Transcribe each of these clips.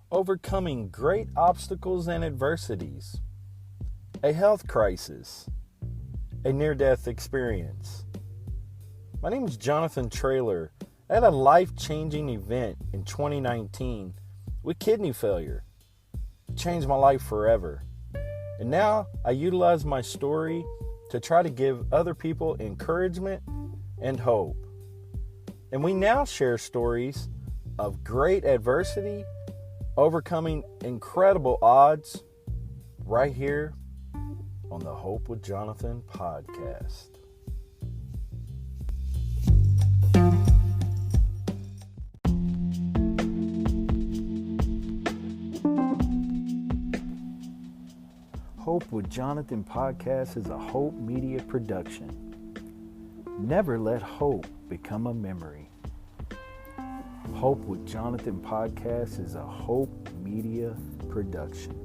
overcoming great obstacles and adversities, a health crisis, a near-death experience. My name is Jonathan Traylor. I had a life-changing event in 2019 with kidney failure. It changed my life forever. And now I utilize my story to try to give other people encouragement and hope. And we now share stories of great adversity, overcoming incredible odds, right here on the Hope with Jonathan podcast. Hope with Jonathan podcast is a Hope Media production. Never let hope become a memory. Hope with Jonathan podcast is a Hope Media production.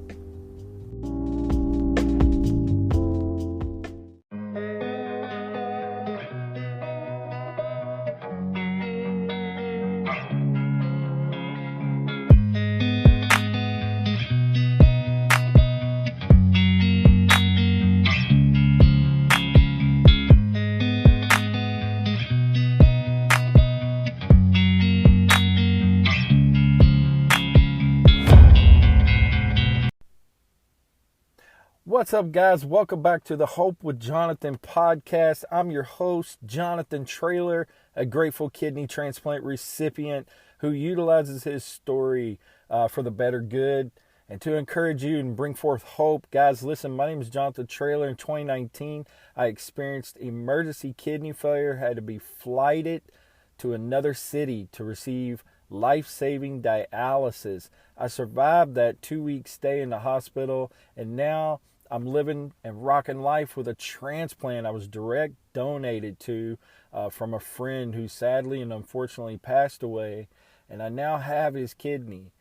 What's up, guys? Welcome back to the Hope with Jonathan podcast. I'm your host, Jonathan Traylor, a grateful kidney transplant recipient who utilizes his story for the better good and to encourage you and bring forth hope. Guys, listen, my name is Jonathan Traylor. In 2019, I experienced emergency kidney failure, had to be flighted to another city to receive life-saving dialysis. I survived that 2-week stay in the hospital, and now I'm living and rocking life with a transplant I was direct donated to from a friend who sadly and unfortunately passed away. And I now have his kidney.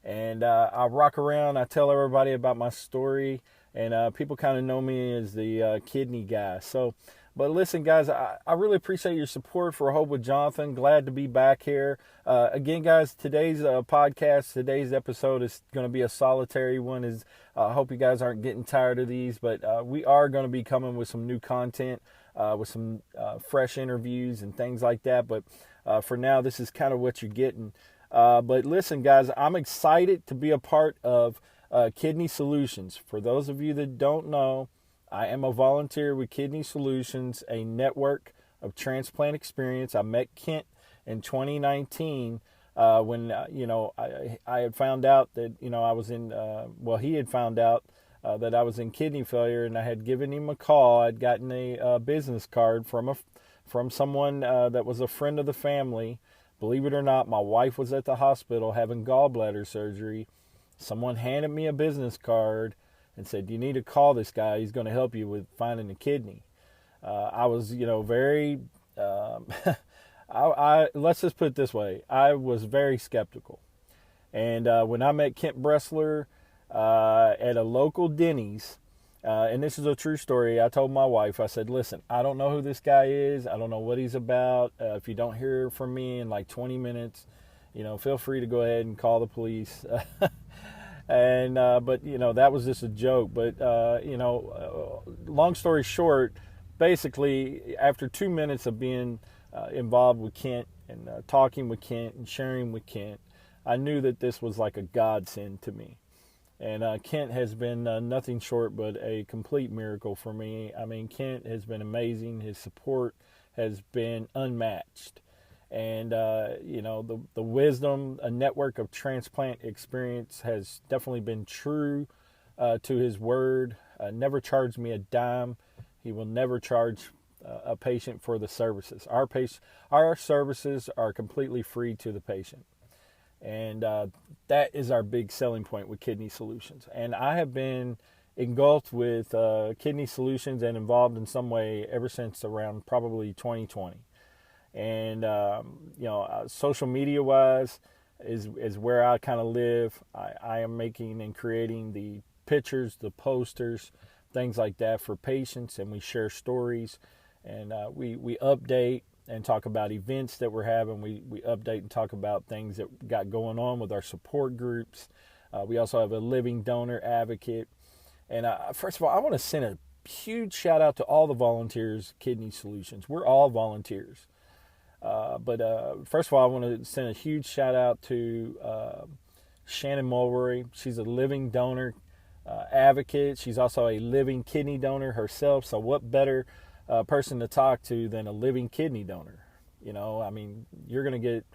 And I rock around, I tell everybody about my story, and people kind of know me as the kidney guy. But listen, guys, I really appreciate your support for Hope with Jonathan. Glad to be back here. Again, guys, today's podcast, today's episode is going to be a solitary one. I hope you guys aren't getting tired of these, but we are going to be coming with some new content, with some fresh interviews and things like that. But for now, this is kind of what you're getting. But listen, guys, I'm excited to be a part of Kidney Solutions. For those of you that don't know, I am a volunteer with Kidney Solutions, a network of transplant experience. I met Kent in 2019 when, I had found out that, I was in, he had found out that I was in kidney failure, and I had given him a call. I'd gotten a business card from someone that was a friend of the family. Believe it or not, my wife was at the hospital having gallbladder surgery. Someone handed me a business card and said, you need to call this guy. He's going to help you with finding a kidney. I was, very, let's just put it this way. I was very skeptical. And when I met Kent Bressler at a local Denny's, and this is a true story, I told my wife, I said, listen, I don't know who this guy is. I don't know what he's about. If you don't hear from me in like 20 minutes, feel free to go ahead and call the police. And, but that was just a joke. But, long story short, basically, after 2 minutes of being involved with Kent and talking with Kent and sharing with Kent, I knew that this was like a godsend to me. And Kent has been nothing short but a complete miracle for me. I mean, Kent has been amazing. His support has been unmatched. And, the wisdom, a network of transplant experience has definitely been true to his word. Never charged me a dime. He will never charge a patient for the services. Our services are completely free to the patient. And that is our big selling point with Kidney Solutions. And I have been engulfed with Kidney Solutions and involved in some way ever since around probably 2020. And, social media wise is where I kind of live. I am making and creating the pictures, the posters, things like that for patients. And we share stories, and we update and talk about events that we're having. We update and talk about things that got going on with our support groups. We also have a living donor advocate. And first of all, I want to send a huge shout out to all the volunteers, Kidney Solutions. We're all volunteers. But first of all, I want to send a huge shout out to Shannon Mulroy. She's a living donor advocate. She's also a living kidney donor herself. So what better person to talk to than a living kidney donor? You know, I mean, you're going to get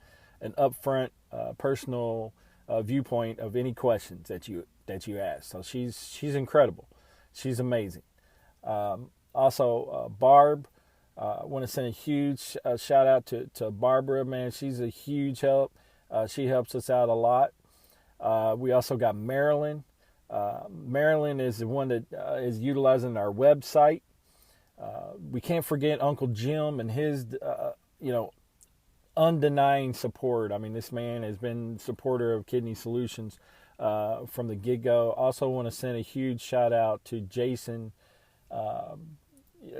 an upfront personal viewpoint of any questions that you ask. So she's incredible. She's amazing. Also, Barb. I want to send a huge shout out to Barbara. Man, she's a huge help. She helps us out a lot. We also got Marilyn. Marilyn is the one that is utilizing our website. We can't forget Uncle Jim and his, undenying support. I mean, this man has been supporter of Kidney Solutions from the get-go. Also want to send a huge shout out to Jason.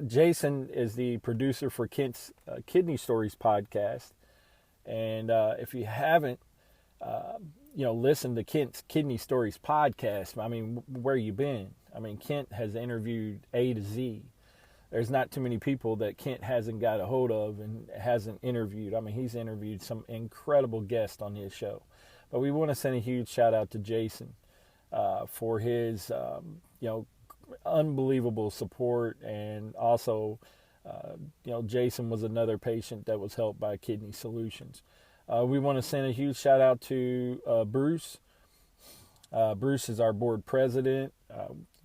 Jason is the producer for Kent's Kidney Stories podcast. And if you haven't, listened to Kent's Kidney Stories podcast, I mean, where you been? I mean, Kent has interviewed A to Z. There's not too many people that Kent hasn't got a hold of and hasn't interviewed. I mean, he's interviewed some incredible guests on his show. But we want to send a huge shout out to Jason for his, unbelievable support. And also, Jason was another patient that was helped by Kidney Solutions. We want to send a huge shout out to Bruce. Bruce is our board president.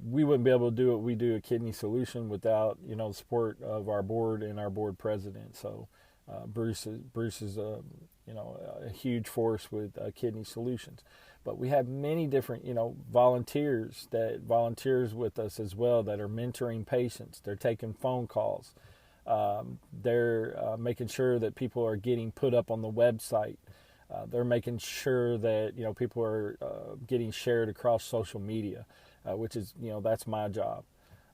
We wouldn't be able to do what we do at Kidney Solution without, the support of our board and our board president. So Bruce is a huge force with Kidney Solutions. But we have many different, volunteers that volunteers with us as well that are mentoring patients. They're taking phone calls. They're making sure that people are getting put up on the website. They're making sure that, people are getting shared across social media, which is, that's my job.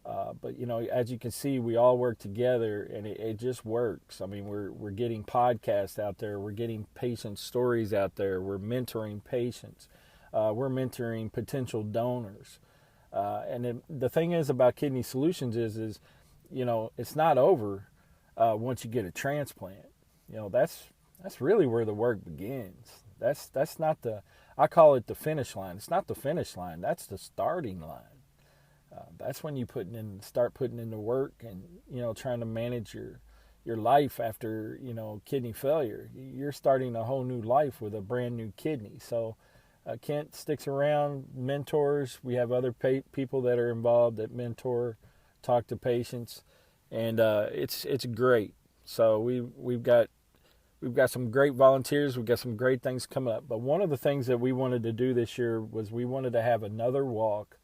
But, as you can see, we all work together and it just works. I mean, we're getting podcasts out there. We're getting patient stories out there. We're mentoring patients. We're mentoring potential donors. And the thing is about Kidney Solutions is it's not over once you get a transplant. That's really where the work begins. That's not I call it the finish line. It's not the finish line. That's the starting line. That's when you start putting in the work and, trying to manage your life after, kidney failure. You're starting a whole new life with a brand new kidney. So Kent sticks around, mentors. We have other people that are involved that mentor, talk to patients, and it's great. So we've got some great volunteers. We've got some great things coming up. But one of the things that we wanted to do this year was we wanted to have another walk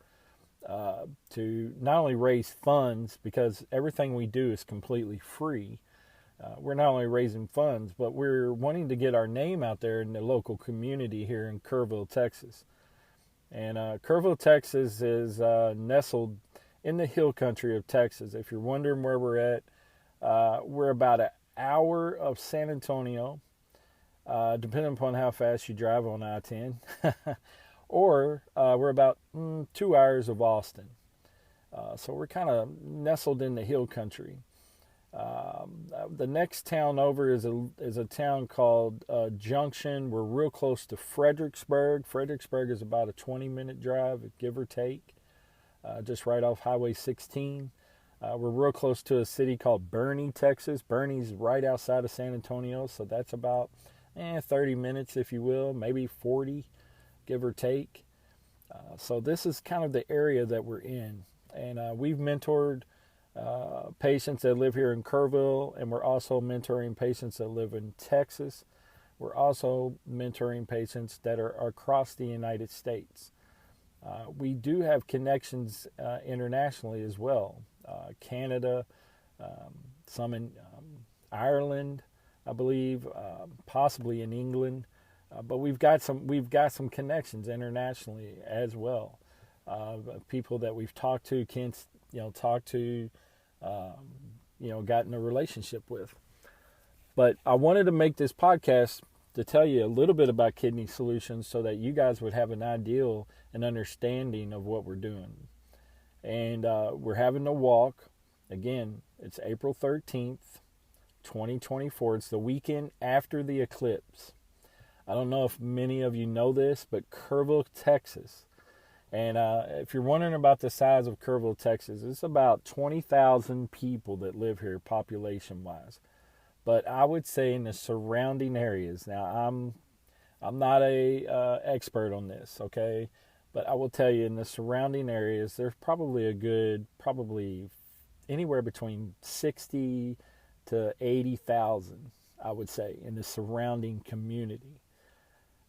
to not only raise funds, because everything we do is completely free. We're not only raising funds, but we're wanting to get our name out there in the local community here in Kerrville, Texas. And Kerrville, Texas is nestled in the hill country of Texas. If you're wondering where we're at, we're about an hour of San Antonio, depending upon how fast you drive on I-10, or we're about 2 hours of Austin. So we're kind of nestled in the hill country. The next town over is a town called Junction. We're real close to Fredericksburg. Fredericksburg is about a 20-minute drive, give or take, just right off Highway 16. We're real close to a city called Boerne, Texas. Boerne's right outside of San Antonio, so that's about 30 minutes, if you will, maybe 40, give or take. So this is kind of the area that we're in. And we've mentored patients that live here in Kerrville, and we're also mentoring patients that live in Texas. We're also mentoring patients that are across the United States. We do have connections internationally as well. Canada, some in Ireland, I believe, possibly in England, but we've got some connections internationally as well. People that we've talked to, gotten a relationship with. But I wanted to make this podcast to tell you a little bit about Kidney Solutions so that you guys would have an idea and understanding of what we're doing. And we're having a walk. Again, it's April 13th, 2024. It's the weekend after the eclipse. I don't know if many of you know this, but Kerrville, Texas. And if you're wondering about the size of Kerrville, Texas, it's about 20,000 people that live here population-wise. But I would say in the surrounding areas. Now, I'm not a expert on this, okay? But I will tell you, in the surrounding areas, there's probably anywhere between 60 to 80,000, I would say, in the surrounding community,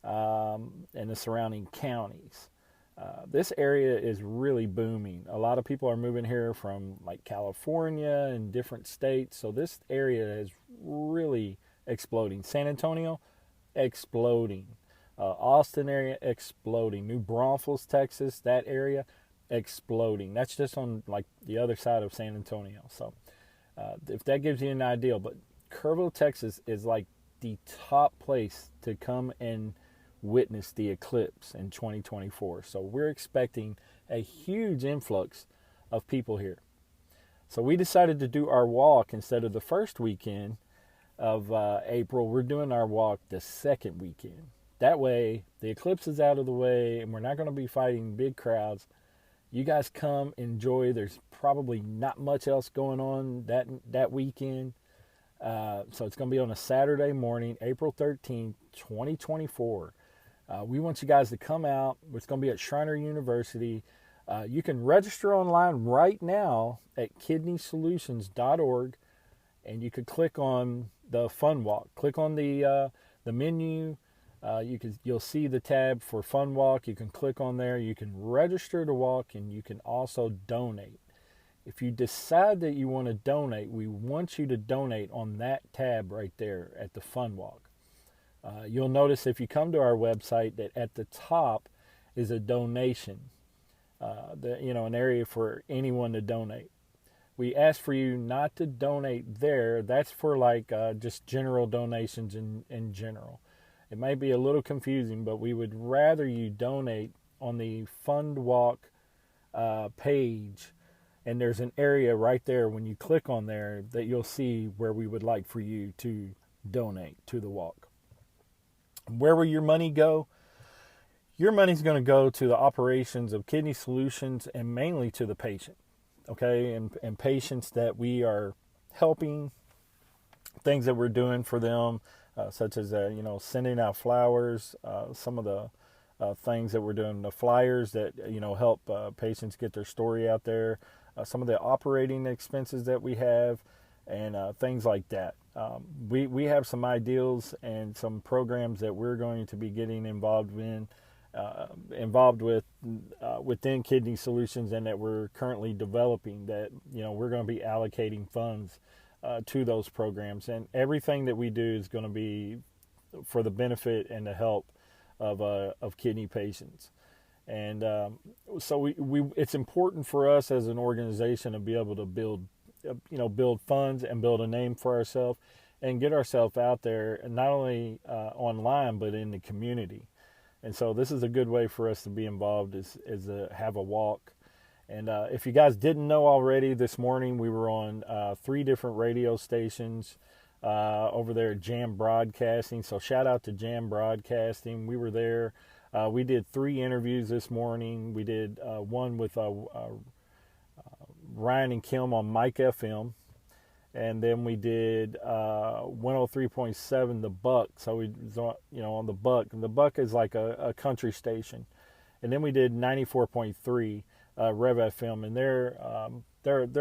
and the surrounding counties. This area is really booming. A lot of people are moving here from like California and different states. So this area is really exploding. San Antonio, exploding. Austin area, exploding. New Braunfels, Texas, that area, exploding. That's just on like the other side of San Antonio. So if that gives you an idea. But Kerrville, Texas is like the top place to come and witness the eclipse in 2024. So we're expecting a huge influx of people here. So we decided to do our walk instead of the first weekend of April. We're doing our walk the second weekend. That way the eclipse is out of the way and we're not going to be fighting big crowds. You guys come, enjoy. There's probably not much else going on that weekend. So it's going to be on a Saturday morning, April 13th, 2024. We want you guys to come out. It's going to be at Shriner University. You can register online right now at kidneysolutions.org, and you could click on the Fun Walk. Click on the menu. You'll see the tab for Fun Walk. You can click on there. You can register to walk, and you can also donate. If you decide that you want to donate, we want you to donate on that tab right there at the Fun Walk. You'll notice if you come to our website that at the top is a donation, an area for anyone to donate. We ask for you not to donate there. That's for like just general donations in general. It might be a little confusing, but we would rather you donate on the Fund Walk page. And there's an area right there when you click on there that you'll see where we would like for you to donate to the walk. Where will your money go? Your money's going to go to the operations of Kidney Solutions and mainly to the patient, okay? And patients that we are helping, things that we're doing for them, such as, sending out flowers, some of the things that we're doing, the flyers that, help patients get their story out there, some of the operating expenses that we have, and things like that. We have some ideals and some programs that we're going to be getting involved with within Kidney Solutions, and that we're currently developing. That we're going to be allocating funds to those programs, and everything that we do is going to be for the benefit and the help of kidney patients. And so we it's important for us as an organization to be able to build funds and build a name for ourselves and get ourselves out there, and not only online but in the community. And so this is a good way for us to be involved, is to have a walk. And if you guys didn't know already, this morning we were on 3 different radio stations over there at Jam Broadcasting. So shout out to Jam Broadcasting. We were there. We did 3 interviews this morning. We did one with Ryan and Kim on Mike FM, and then we did 103.7 The Buck. So we on the Buck, and the Buck is like a country station. And then we did 94.3 Rev FM, and they're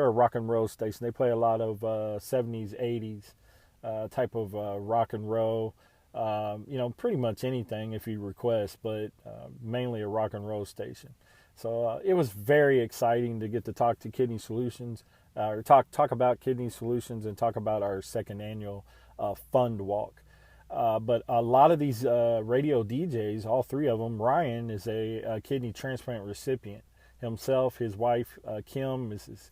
a rock and roll station. They play a lot of 70s, 80s type of rock and roll. Pretty much anything if you request, but mainly a rock and roll station. So it was very exciting to get to talk to Kidney Solutions, or talk about Kidney Solutions, and talk about our second annual Fund Walk. But a lot of these radio DJs, all 3 of them, Ryan is a kidney transplant recipient himself. His wife, Kim, is his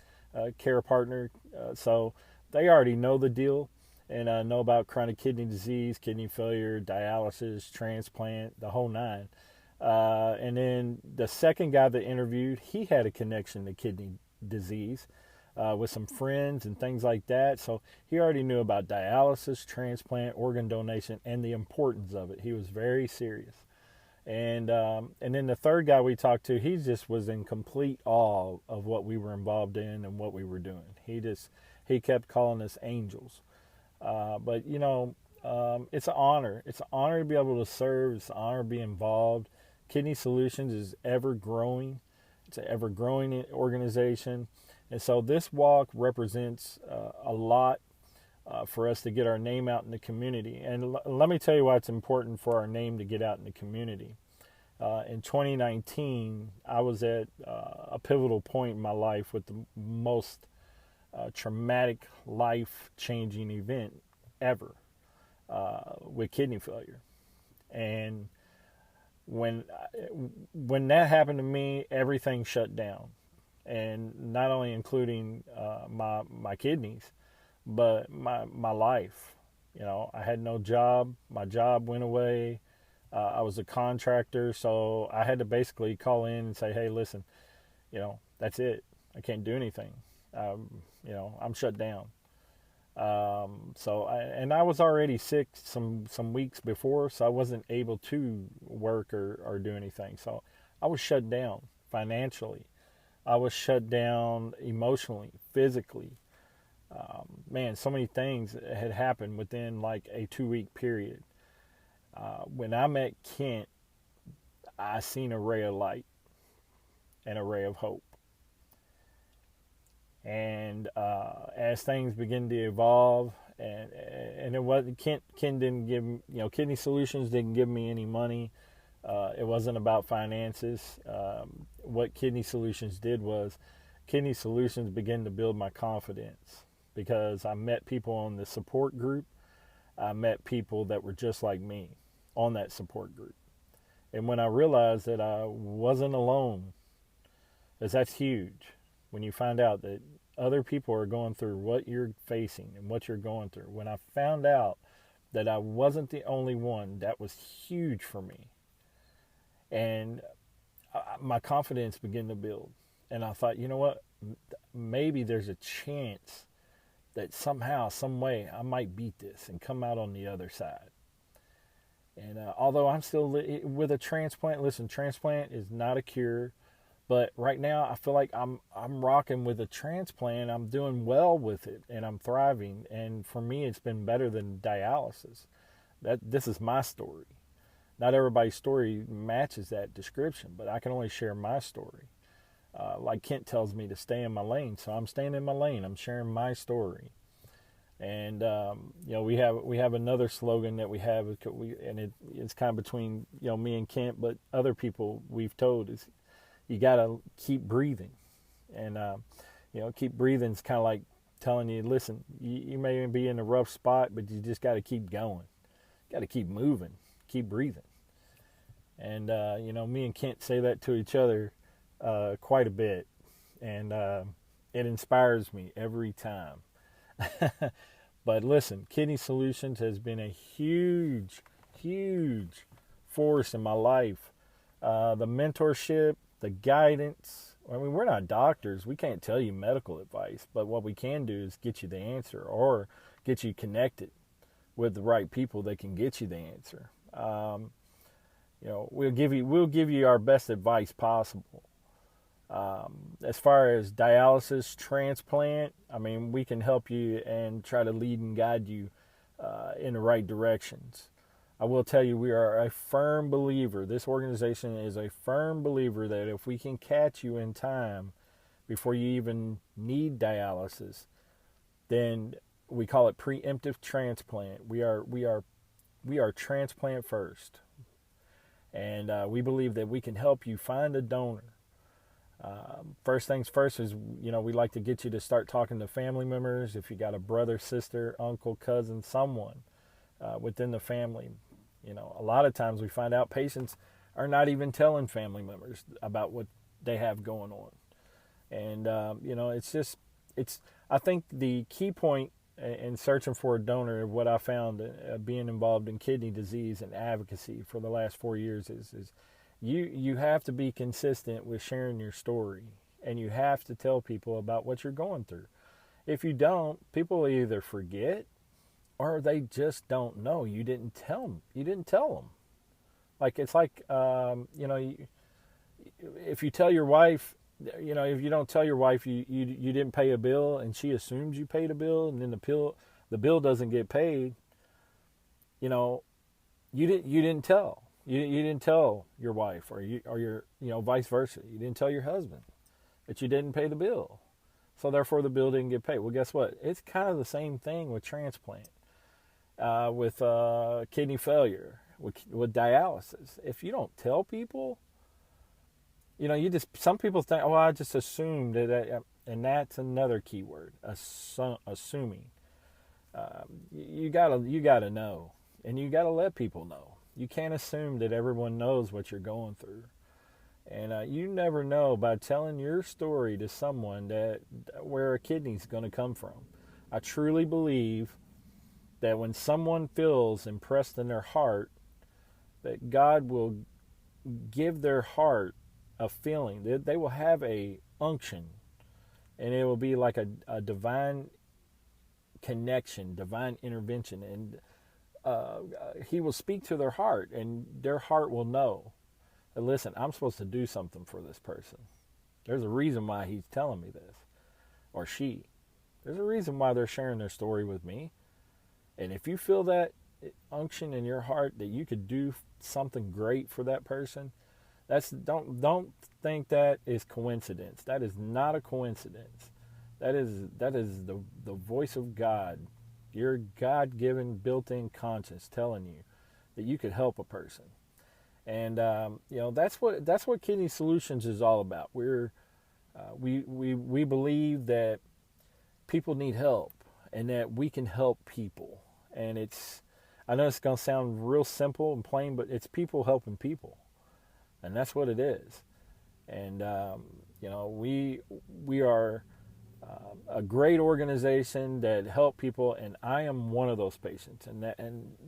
care partner. So they already know the deal. and know about chronic kidney disease, kidney failure, dialysis, transplant, the whole nine. And then the second guy that interviewed, he had a connection to kidney disease with some friends and things like that. So he already knew about dialysis, transplant, organ donation, and the importance of it. He was very serious. And then the third guy we talked to, he just was in complete awe of what we were involved in and what we were doing. He kept calling us angels. But it's an honor. It's an honor to be able to serve. It's an honor to be involved. Kidney Solutions is ever growing. It's an ever growing organization. And so this walk represents a lot for us to get our name out in the community. And let me tell you why it's important for our name to get out in the community. In 2019, I was at a pivotal point in my life with the most traumatic, life-changing event ever with kidney failure. And when that happened to me, everything shut down. And not only including my kidneys, but my life. I had no job. My job went away. I was a contractor, so I had to basically call in and say, hey, listen, that's it. I can't do anything. I'm shut down. And I was already sick some weeks before, so I wasn't able to work or do anything. So I was shut down financially. I was shut down emotionally, physically. So many things had happened within like a 2-week period. When I met Kent, I seen a ray of light and a ray of hope. And as things begin to evolve, and it wasn't Kent didn't give Kidney Solutions didn't give me any money. It wasn't about finances. What Kidney Solutions did was, Kidney Solutions began to build my confidence, because I met people on the support group. I met people that were just like me on that support group. And when I realized that I wasn't alone, because that's huge, when you find out that other people are going through what you're facing and what you're going through. When I found out that I wasn't the only one, that was huge for me. And my confidence began to build. And I thought, you know what? Maybe there's a chance that somehow, some way, I might beat this and come out on the other side. And although I'm still with a transplant, listen, transplant is not a cure. But right now, I feel like I'm rocking with a transplant. I'm doing well with it, and I'm thriving. And for me, it's been better than dialysis. This is my story. Not everybody's story matches that description, but I can only share my story. Like Kent tells me to stay in my lane, so I'm staying in my lane. I'm sharing my story. And we have another slogan that we have, and it's kind of between me and Kent, but other people we've told is, you got to keep breathing. And, keep breathing is kind of like telling you, listen, you may be in a rough spot, but you just got to keep going. Got to keep moving, keep breathing. And, me and Kent say that to each other quite a bit. And it inspires me every time. But listen, Kidney Solutions has been a huge, huge force in my life. The mentorship, the guidance. I mean, we're not doctors. We can't tell you medical advice, but what we can do is get you the answer, or get you connected with the right people that can get you the answer. We'll give you our best advice possible. As far as dialysis, transplant, I mean, we can help you and try to lead and guide you in the right directions. I will tell you, we are a firm believer. This organization is a firm believer that if we can catch you in time before you even need dialysis, then we call it preemptive transplant. We are transplant first, and we believe that we can help you find a donor. First things first is, we like to get you to start talking to family members. If you got a brother, sister, uncle, cousin, someone within the family. A lot of times we find out patients are not even telling family members about what they have going on. And, I think the key point and searching for a donor, what I found being involved in kidney disease and advocacy for the last 4 years is you have to be consistent with sharing your story, and you have to tell people about what you're going through. If you don't, people either forget or they just don't know. You didn't tell them. You didn't tell them. Like, it's like, if you tell your wife, if you don't tell your wife you didn't pay a bill, and she assumes you paid a bill, and then the bill doesn't get paid, you didn't tell. You didn't tell your wife, or your vice versa. You didn't tell your husband that you didn't pay the bill. So therefore the bill didn't get paid. Well, guess what? It's kind of the same thing with transplant, with kidney failure, with dialysis. If you don't tell people, some people think, oh, I just assumed that, and that's another key word, assuming. You gotta know, and you gotta let people know. You can't assume that everyone knows what you're going through. And you never know by telling your story to someone where a kidney's going to come from. I truly believe that when someone feels impressed in their heart, that God will give their heart a feeling. They will have a unction, and it will be like a divine connection, divine intervention, and He will speak to their heart, and their heart will know. Listen, I'm supposed to do something for this person. There's a reason why he's telling me this, or she. There's a reason why they're sharing their story with me. And if you feel that unction in your heart that you could do something great for that person, don't think that is coincidence. That is not a coincidence. That is the voice of God, your God-given built-in conscience telling you that you could help a person. And that's what Kidney Solutions is all about. We believe that people need help, and that we can help people. And I know it's going to sound real simple and plain, but it's people helping people, and that's what it is. And we are a great organization that help people, and I am one of those patients. And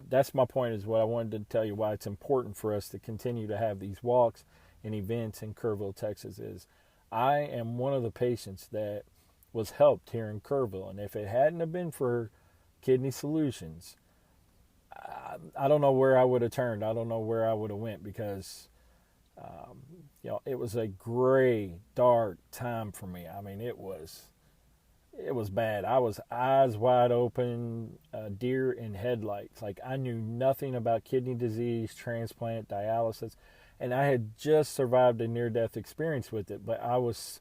that's my point, is what I wanted to tell you, why it's important for us to continue to have these walks and events in Kerrville, Texas. Is I am one of the patients that was helped here in Kerrville, and if it hadn't have been for Kidney Solutions, I don't know where I would have turned. I don't know where I would have went, because it was a gray, dark time for me. I mean, it was bad. I was eyes wide open, deer in headlights. Like, I knew nothing about kidney disease, transplant, dialysis, and I had just survived a near-death experience with it. But I was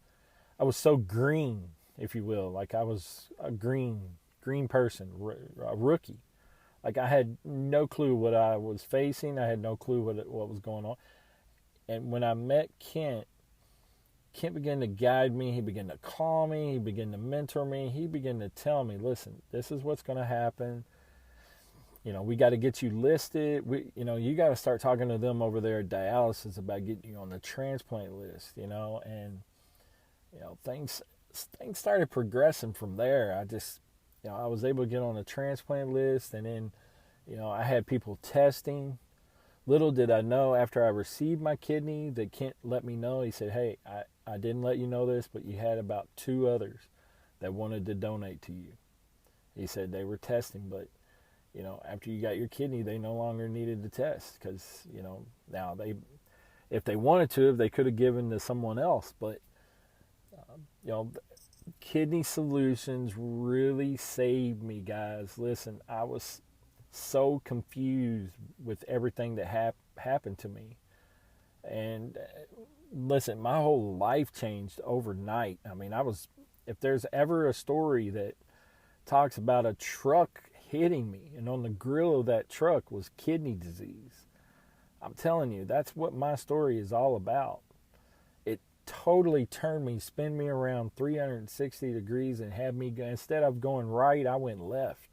so green, if you will. Like, I was a green person, a rookie. Like, I had no clue what I was facing. I had no clue what was going on. And when I met Kent began to guide me. He began to call me. He began to mentor me. He began to tell me, listen, this is what's going to happen. We got to get you listed. You got to start talking to them over there at dialysis about getting you on the transplant list, and, things started progressing from there. I was able to get on the transplant list, and then, I had people testing. Little did I know, after I received my kidney, that Kent let me know. He said, hey, I didn't let you know this, but you had about 2 others that wanted to donate to you. He said they were testing, but, after you got your kidney, they no longer needed to test, because, now if they wanted to, they could have given to someone else. But, Kidney Solutions really saved me, guys. Listen, I was so confused with everything that happened to me. And listen, my whole life changed overnight. I mean, if there's ever a story that talks about a truck hitting me, and on the grill of that truck was kidney disease, I'm telling you, that's what my story is all about. It totally turned me, spin me around 360 degrees, and had me, instead of going right, I went left.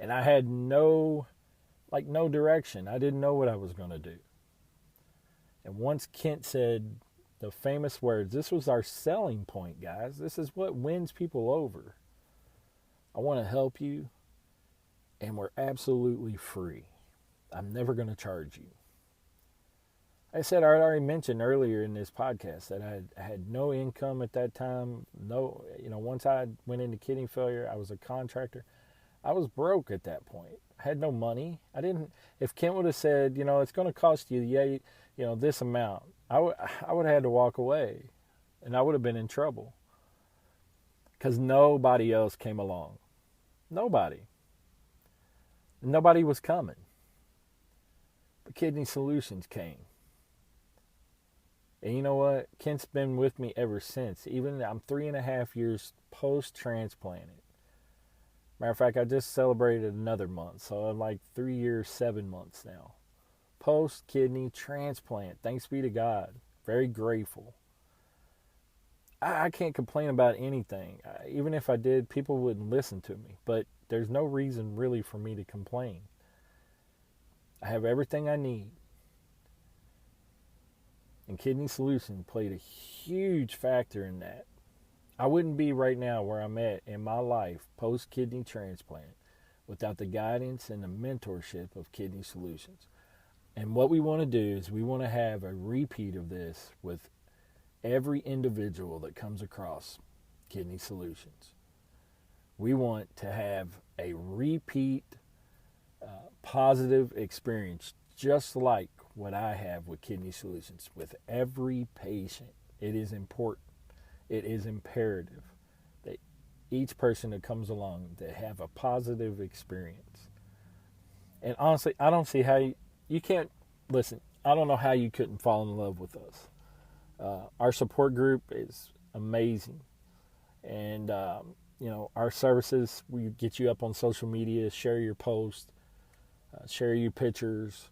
And I had no direction. I didn't know what I was going to do. And once Kent said the famous words, this was our selling point, guys. This is what wins people over. I want to help you, and we're absolutely free. I'm never going to charge you. I said, I already mentioned earlier in this podcast that I had no income at that time. No, once I went into kidney failure, I was a contractor. I was broke at that point. I had no money. If Kent would have said, it's going to cost you this amount, I would have had to walk away, and I would have been in trouble because nobody else came along. Nobody was coming. But Kidney Solutions came. And you know what? Kent's been with me ever since. Even I'm 3.5 years post-transplanted. Matter of fact, I just celebrated another month. So I'm like 3 years, 7 months now. Post-kidney transplant. Thanks be to God. Very grateful. I can't complain about anything. Even if I did, people wouldn't listen to me. But there's no reason really for me to complain. I have everything I need. And Kidney Solution played a huge factor in that. I wouldn't be right now where I'm at in my life post-kidney transplant without the guidance and the mentorship of Kidney Solutions. And what we want to do is we want to have a repeat of this with every individual that comes across Kidney Solutions. We want to have a repeat positive experience just like what I have with Kidney Solutions with every patient. It is important. It is imperative that each person that comes along to have a positive experience. And honestly, I don't see how you can't listen. I don't know how you couldn't fall in love with us. Our support group is amazing, and our services. We get you up on social media, share your posts, share your pictures.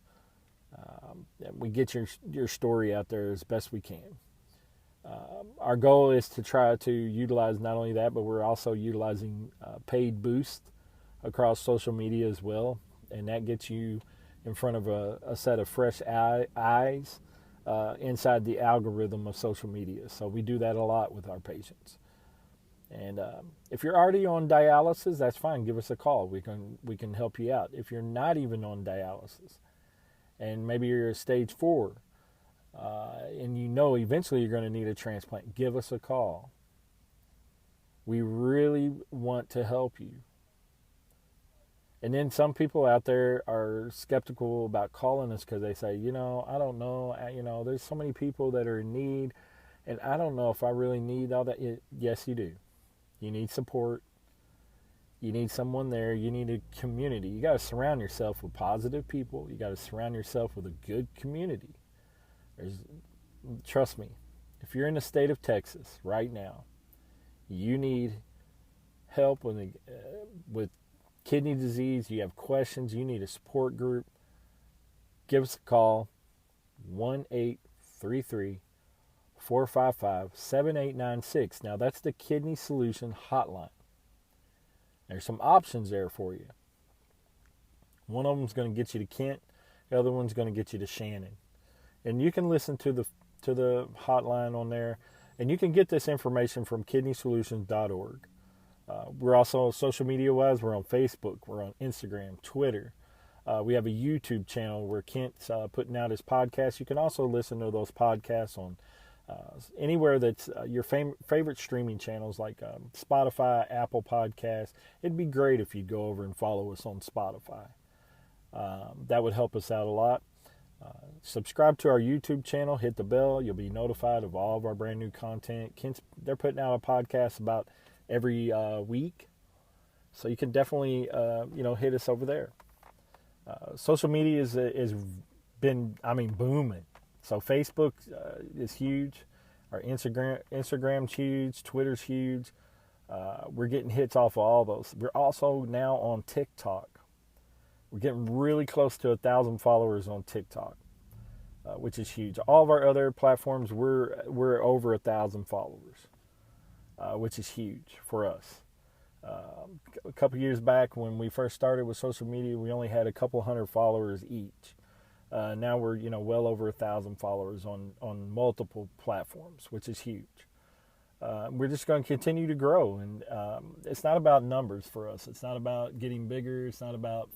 We get your story out there as best we can. Our goal is to try to utilize not only that, but we're also utilizing paid boost across social media as well, and that gets you in front of a set of fresh eyes inside the algorithm of social media. So we do that a lot with our patients. And if you're already on dialysis, that's fine. Give us a call. We can help you out. If you're not even on dialysis, and maybe you're at stage 4, and eventually you're going to need a transplant, give us a call. We really want to help you. And then some people out there are skeptical about calling us because they say, I don't know. There's so many people that are in need, and I don't know if I really need all that. Yes, you do. You need support. You need someone there. You need a community. You got to surround yourself with positive people. You got to surround yourself with a good community. Trust me, if you're in the state of Texas right now, you need help with kidney disease, you have questions, you need a support group, give us a call, 1-833-455-7896. Now, that's the Kidney Solution hotline. There's some options there for you. One of them's going to get you to Kent. The other one's going to get you to Shannon. And you can listen to the hotline on there. And you can get this information from kidneysolutions.org. We're also social media-wise. We're on Facebook. We're on Instagram, Twitter. We have a YouTube channel where Kent's putting out his podcast. You can also listen to those podcasts on anywhere that's your favorite streaming channels like Spotify, Apple Podcasts. It'd be great if you'd go over and follow us on Spotify. That would help us out a lot. Subscribe to our YouTube channel. Hit the bell. You'll be notified of all of our brand new content. They're putting out a podcast about every week. So you can definitely, hit us over there. Social media is been, booming. So Facebook is huge. Our Instagram's huge. Twitter's huge. We're getting hits off of all those. We're also now on TikTok. We're getting really close to 1,000 followers on TikTok, which is huge. All of our other platforms, we're over 1,000 followers, which is huge for us. A couple years back when we first started with social media, we only had a couple hundred followers each. Now we're well over 1,000 followers on multiple platforms, which is huge. we're just going to continue to grow. And it's not about numbers for us. It's not about getting bigger. It's not about,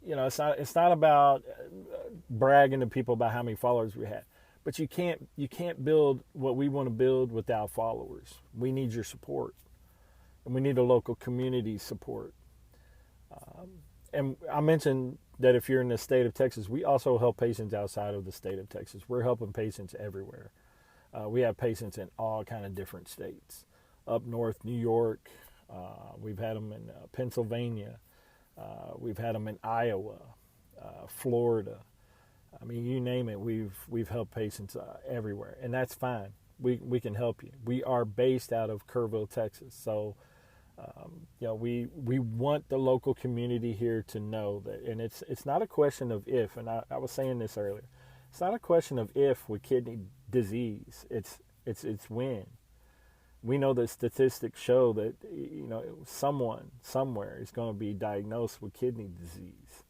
it's not about bragging to people about how many followers we have. But you can't build what we want to build without followers. We need your support, and we need a local community support. And I mentioned that if you're in the state of Texas, we also help patients outside of the state of Texas. We're helping patients everywhere. We have patients in all kind of different states. Up north, New York. We've had them in Pennsylvania. We've had them in Iowa, Florida. I mean, you name it. We've helped patients everywhere, and that's fine. We can help you. We are based out of Kerrville, Texas, so we want the local community here to know that. And it's not a question of if. And I was saying this earlier. It's not a question of if with kidney disease. It's when. We know that statistics show that someone somewhere is going to be diagnosed with kidney disease.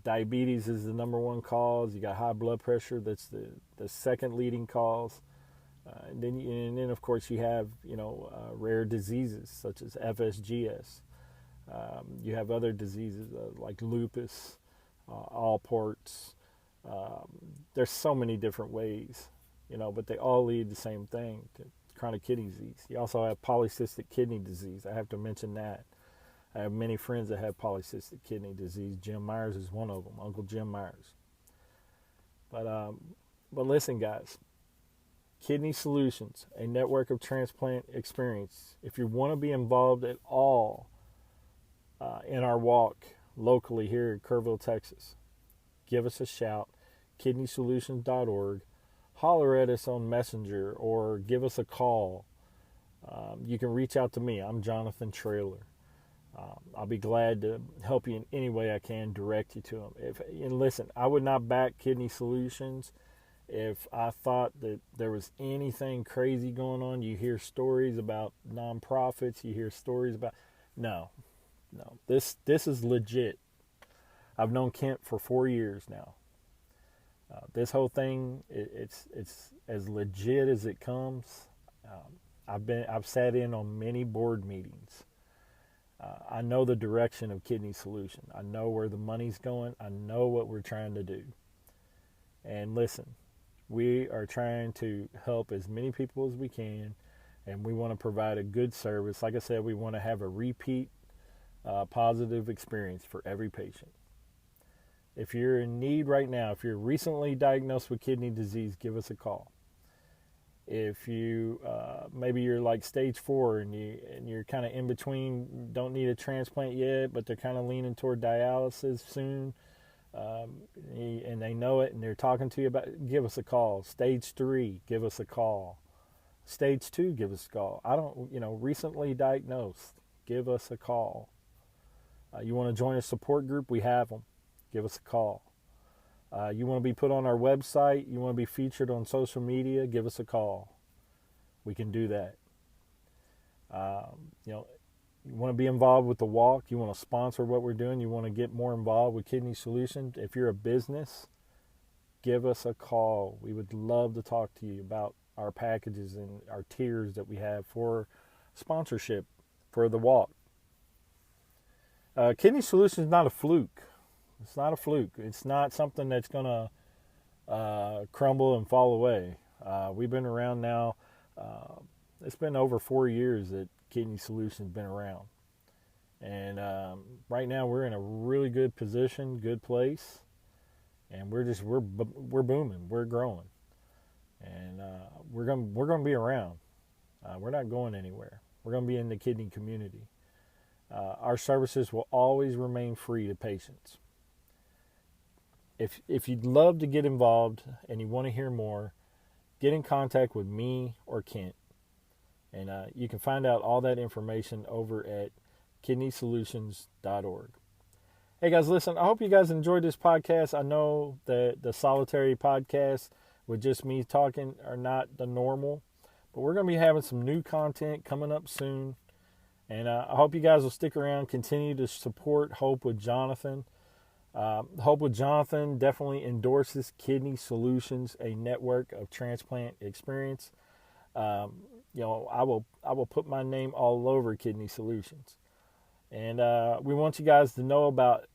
Diabetes is the number one cause. You got high blood pressure. That's the second leading cause. And then of course you have rare diseases such as FSGS. You have other diseases like lupus, Allports. There's so many different ways, but they all lead the same thing, to chronic kidney disease. You also have polycystic kidney disease. I have to mention that. I have many friends that have polycystic kidney disease. Jim Myers is one of them, Uncle Jim Myers. But listen, guys, Kidney Solutions, a network of transplant experience. If you want to be involved at all in our walk locally here in Kerrville, Texas, give us a shout, kidneysolutions.org. Holler at us on Messenger or give us a call. You can reach out to me. I'm Jonathan Traylor. I'll be glad to help you in any way I can, direct you to them. And listen, I would not back Kidney Solutions if I thought that there was anything crazy going on. You hear stories about nonprofits. You hear stories about... No. This is legit. I've known Kent for 4 years now. This whole thing, it's as legit as it comes. I've sat in on many board meetings. I know the direction of Kidney Solution. I know where the money's going. I know what we're trying to do. And listen, we are trying to help as many people as we can, and we want to provide a good service. Like I said, we want to have a repeat positive experience for every patient. If you're in need right now, if you're recently diagnosed with kidney disease, give us a call. If you maybe you're like stage 4 and you're kind of in between, don't need a transplant yet, but they're kind of leaning toward dialysis soon, and they know it, and they're talking to you about it, give us a call. Stage 3, give us a call. Stage 2, give us a call. Recently diagnosed, give us a call. You want to join a support group? We have them. Give us a call. You want to be put on our website? You want to be featured on social media? Give us a call. We can do that. You want to be involved with the walk? You want to sponsor what we're doing? You want to get more involved with Kidney Solutions? If you're a business, give us a call. We would love to talk to you about our packages and our tiers that we have for sponsorship for the walk. Kidney Solutions is not a fluke. It's not a fluke. It's not something that's going to crumble and fall away. We've been around now. It's been over 4 years that Kidney Solutions has been around. And right now we're in a really good position, good place. And we're booming. We're growing. And we're going to be around. We're not going anywhere. We're going to be in the kidney community. Our services will always remain free to patients. If you'd love to get involved and you want to hear more, get in contact with me or Kent. And you can find out all that information over at kidneysolutions.org. Hey guys, listen, I hope you guys enjoyed this podcast. I know that the solitary podcast with just me talking are not the normal, but we're going to be having some new content coming up soon. And I hope you guys will stick around, continue to support Hope with Jonathan. Hope with Jonathan definitely endorses Kidney Solutions, a network of transplant experience. I will put my name all over Kidney Solutions. And we want you guys to know about,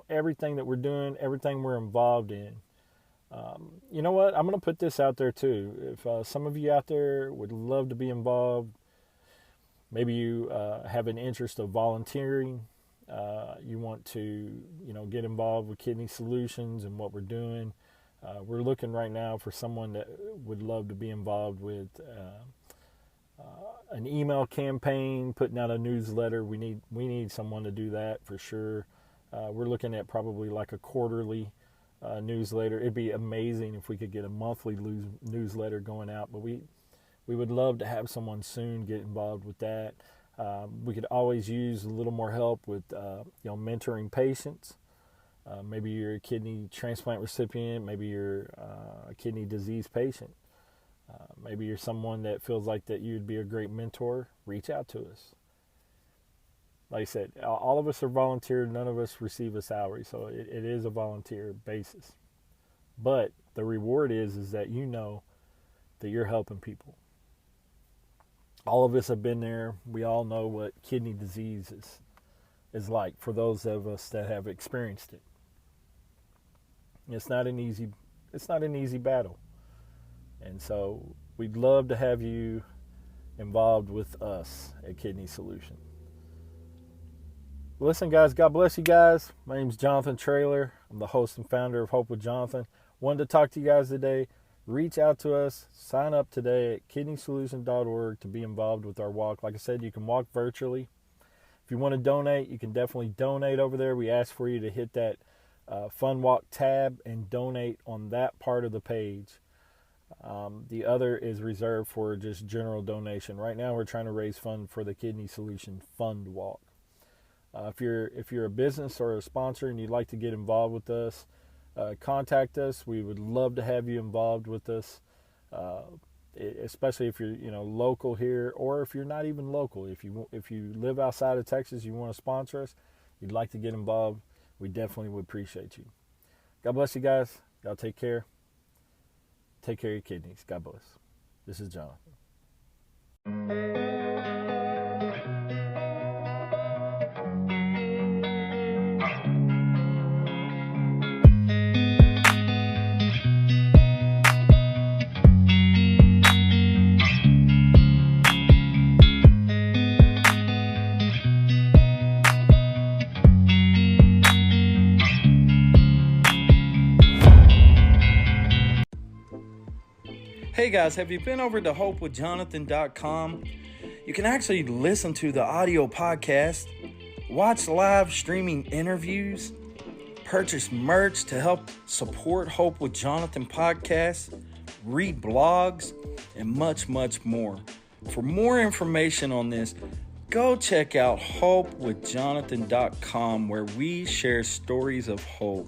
everything that we're doing, everything we're involved in. You know what? I'm going to put this out there too. If some of you out there would love to be involved, maybe you have an interest of volunteering, you want to, get involved with Kidney Solutions and what we're doing. We're looking right now for someone that would love to be involved with an email campaign, putting out a newsletter. We need someone to do that for sure. We're looking at probably like a quarterly newsletter. It'd be amazing if we could get a monthly newsletter going out, but we would love to have someone soon get involved with that. We could always use a little more help with mentoring patients. Maybe you're a kidney transplant recipient. Maybe you're a kidney disease patient. Maybe you're someone that feels like that you'd be a great mentor. Reach out to us. Like I said, all of us are volunteer. None of us receive a salary, so it is a volunteer basis. But the reward is that that you're helping people. All of us have been there. We all know what kidney disease is like for those of us that have experienced it. It's not an easy battle. And so we'd love to have you involved with us at Kidney Solution. Listen, guys, God bless you guys. My name's Jonathan Traylor. I'm the host and founder of Hope with Jonathan. Wanted to talk to you guys today. Reach out to us. Sign up today at kidneysolution.org to be involved with our walk. Like I said, you can walk virtually. If you want to donate, you can definitely donate over there. We ask for you to hit that Fun Walk tab and donate on that part of the page. The other is reserved for just general donation. Right now, we're trying to raise funds for the Kidney Solution FunD Walk. If you're a business or a sponsor and you'd like to get involved with us, contact us. We would love to have you involved with us, especially if you're local here, or if you're not even local. If you live outside of Texas, you want to sponsor us, you'd like to get involved, we definitely would appreciate you. God bless you guys. Y'all take care. Take care of your kidneys. God bless. This is Jonathan. Hey guys, have you been over to hopewithjonathan.com? You can actually listen to the audio podcast, watch live streaming interviews, purchase merch to help support Hope with Jonathan podcast, read blogs, and much, much more. For more information on this, go check out hopewithjonathan.com, where we share stories of hope.